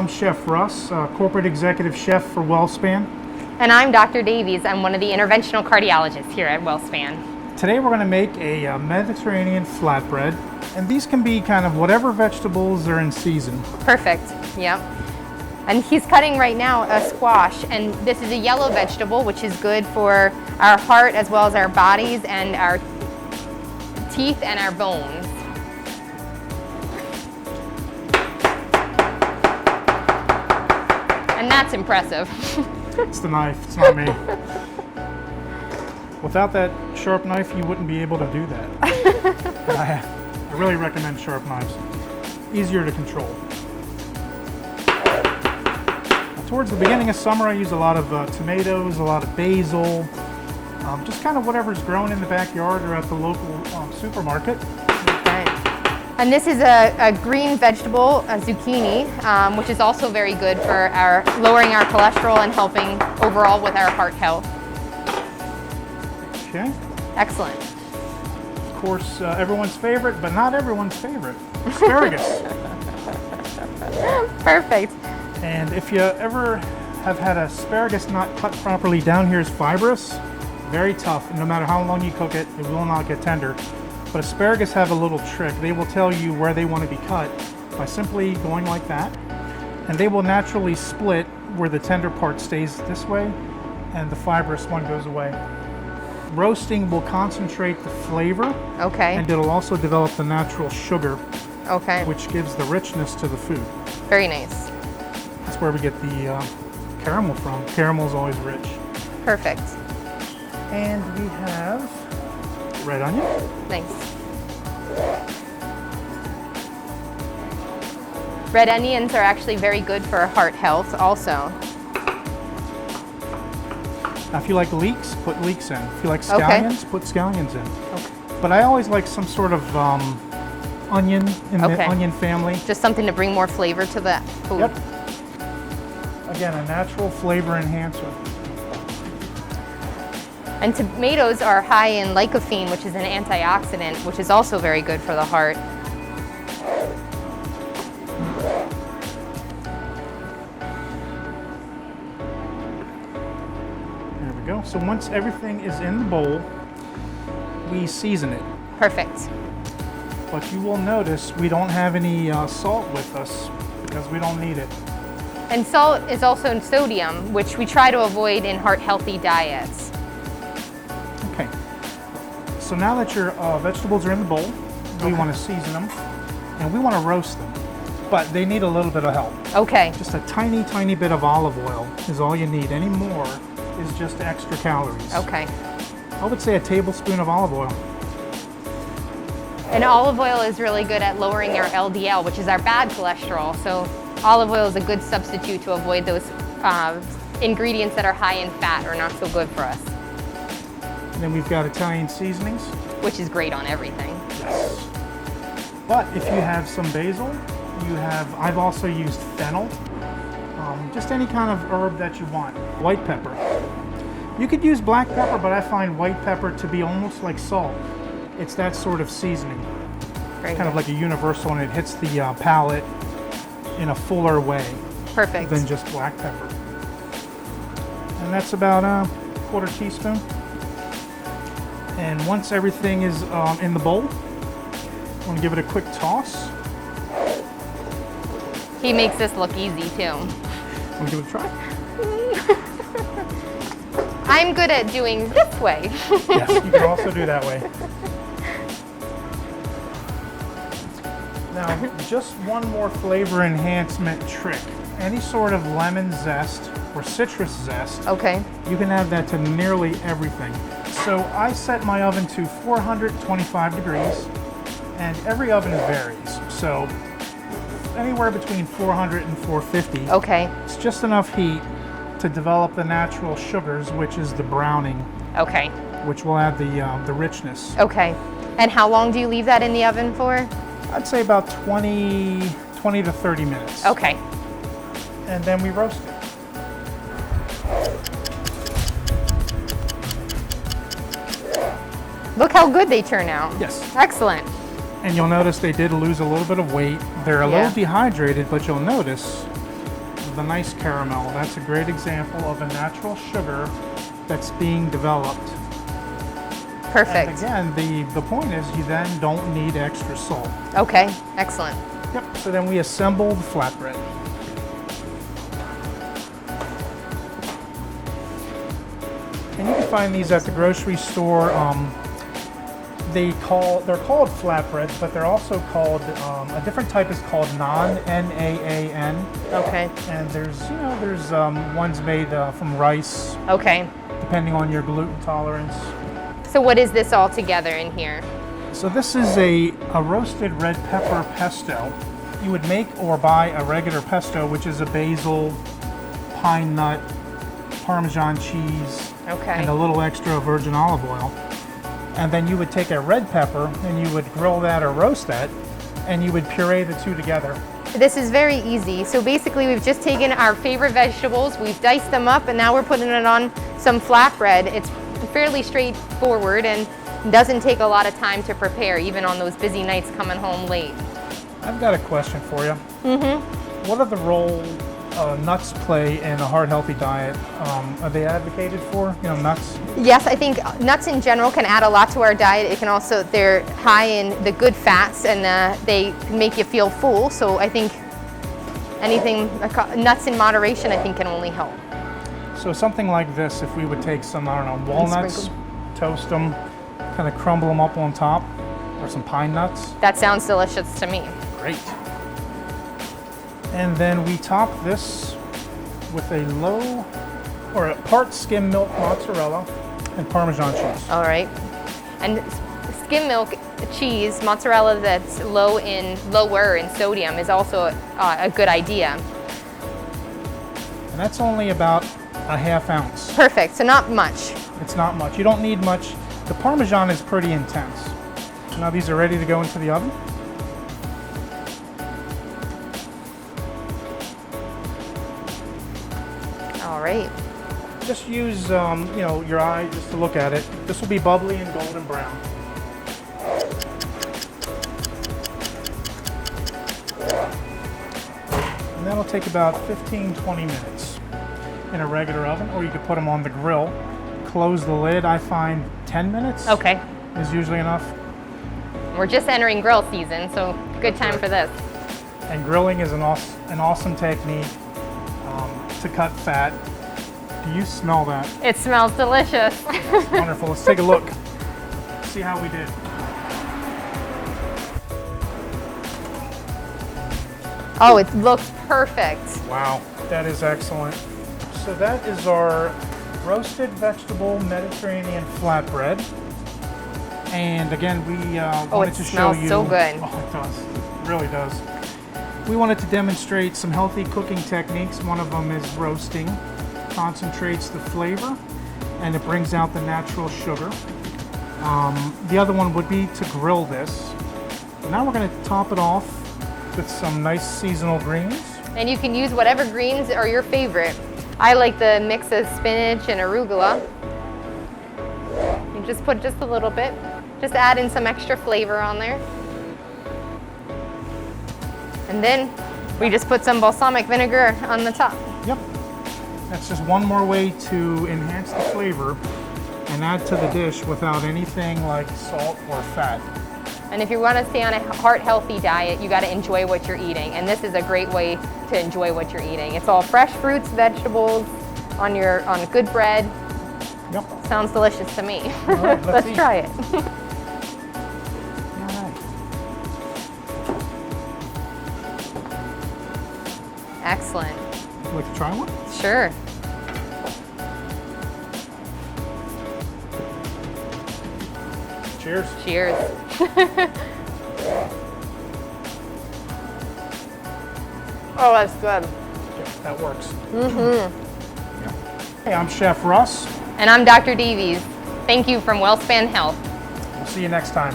I'm Chef Russ, Corporate Executive Chef for WellSpan. And I'm Dr. Davies. I'm one of the interventional cardiologists here at WellSpan. Today we're going to make a Mediterranean flatbread, and these can be kind of whatever vegetables are in season. Perfect, yep. And he's cutting right now a squash, and this is a yellow vegetable, which is good for our heart as well as our bodies and our teeth and our bones. And that's impressive. It's the knife, it's not me. Without that sharp knife, you wouldn't be able to do that. I really recommend sharp knives. Easier to control. Towards the beginning of summer, I use a lot of tomatoes, a lot of basil, just kind of whatever's grown in the backyard or at the local supermarket. Okay. And this is a green vegetable, a zucchini, which is also very good for lowering our cholesterol and helping overall with our heart health. Okay. Excellent. Of course, everyone's favorite, but not everyone's favorite, asparagus. Perfect. And if you ever have had asparagus not cut properly, down here is fibrous, very tough, and no matter how long you cook it, it will not get tender. But asparagus have a little trick. They will tell you where they want to be cut by simply going like that, and they will naturally split where the tender part stays this way and the fibrous one goes away. Roasting will concentrate the flavor, Okay. and it'll also develop the natural sugar, Okay. which gives the richness to the food. Very nice. That's where we get the caramel from. Caramel is always rich. Perfect. And we have red onion. Nice. Red onions are actually very good for heart health also. Now, if you like leeks, put leeks in. If you like scallions, put scallions in. Okay. But I always like some sort of onion in the onion family. Just something to bring more flavor to the food. Yep. Again, a natural flavor enhancer. And tomatoes are high in lycopene, which is an antioxidant, which is also very good for the heart. There we go. So once everything is in the bowl, we season it. Perfect. But you will notice we don't have any salt with us because we don't need it. And salt is also sodium, which we try to avoid in heart-healthy diets. Okay. So now that your vegetables are in the bowl, we want to season them and we want to roast them. But they need a little bit of help. Okay. Just a tiny, tiny bit of olive oil is all you need. Any more is just extra calories. Okay. I would say a tablespoon of olive oil. And olive oil is really good at lowering our LDL, which is our bad cholesterol. So olive oil is a good substitute to avoid those ingredients that are high in fat or not so good for us. And then we've got Italian seasonings. Which is great on everything. Yes. But if you have some basil, I've also used fennel, just any kind of herb that you want. White pepper. You could use black pepper, but I find white pepper to be almost like salt. It's that sort of seasoning. Very Kind of good. like a universal, and it hits the palate in a fuller way Perfect. than just black pepper. And that's about a quarter teaspoon. And once everything is in the bowl, I'm going to give it a quick toss. He makes this look easy too. Want to give it a try? I'm good at doing this way. Yes, you can also do that way. Now, just one more flavor enhancement trick. Any sort of lemon zest or citrus zest, Okay. you can add that to nearly everything. So I set my oven to 425 degrees, and every oven varies. So anywhere between 400 and 450. Okay. It's just enough heat to develop the natural sugars, which is the browning, Okay. which will add the richness. Okay. And how long do you leave that in the oven for? I'd say about 20 to 30 minutes. Okay. And then we roast it. Look how good they turn out. Yes. Excellent. And you'll notice they did lose a little bit of weight. They're a Yeah. little dehydrated, but you'll notice the nice caramel. That's a great example of a natural sugar that's being developed. Perfect. And again, the point is you then don't need extra salt. Okay, excellent. Yep, so then we assemble the flatbread. And you can find these at the grocery store. They're called flatbreads, but they're also called, a different type is called naan, N-A-A-N. Okay. And there's ones made from rice, Okay. depending on your gluten tolerance. So what is this all together in here? So this is a roasted red pepper pesto. You would make or buy a regular pesto, which is a basil, pine nut, Parmesan cheese, Okay. and a little extra virgin olive oil. And then you would take a red pepper and you would grill that or roast that, and you would puree the two together. This is very easy. So basically we've just taken our favorite vegetables, we've diced them up, and now we're putting it on some flatbread. It's fairly straightforward and doesn't take a lot of time to prepare, even on those busy nights coming home late. I've got a question for you. Mm-hmm. What are the role nuts play in a heart healthy diet? Are they advocated for? Nuts? Yes, I think nuts in general can add a lot to our diet. It can also, they're high in the good fats and they make you feel full. So I think nuts in moderation, I think can only help. So something like this, if we would take some, I don't know, walnuts, toast them, kind of crumble them up on top, or some pine nuts. That sounds delicious to me. Great. And then we top this with a part skim milk mozzarella and Parmesan cheese. All right. And skim milk cheese, mozzarella that's lower in sodium is also a good idea. And that's only about a half ounce. Perfect, so not much. It's not much. You don't need much. The Parmesan is pretty intense. Now these are ready to go into the oven. All right. Just use your eye just to look at it. This will be bubbly and golden brown. And that'll take about 15-20 minutes in a regular oven, or you could put them on the grill. Close the lid. I find 10 minutes Okay. is usually enough. We're just entering grill season, so good time for this. And grilling is an awesome technique to cut fat. Do you smell that? It smells delicious. Wonderful. Let's take a look. See how we did. Oh, it looks perfect. Wow, that is excellent. So that is our roasted vegetable Mediterranean flatbread. And again, we wanted to show you. It smells so good. Oh, it does. It really does. We wanted to demonstrate some healthy cooking techniques. One of them is roasting. Concentrates the flavor and it brings out the natural sugar. The other one would be to grill this. Now we're going to top it off with some nice seasonal greens. And you can use whatever greens are your favorite. I like the mix of spinach and arugula. You just put just a little bit. Just add in some extra flavor on there. And then we just put some balsamic vinegar on the top. Yep. That's just one more way to enhance the flavor and add to the dish without anything like salt or fat. And if you want to stay on a heart-healthy diet, you got to enjoy what you're eating. And this is a great way to enjoy what you're eating. It's all fresh fruits, vegetables, on good bread. Yep. Sounds delicious to me. All right, Let's eat. try it. All right. Excellent. Would you like to try one? Sure. Cheers. Cheers. Oh, that's good. Yeah, that works. Mm-hmm. Yeah. Hey, I'm Chef Russ. And I'm Dr. Davies. Thank you from WellSpan Health. We'll see you next time.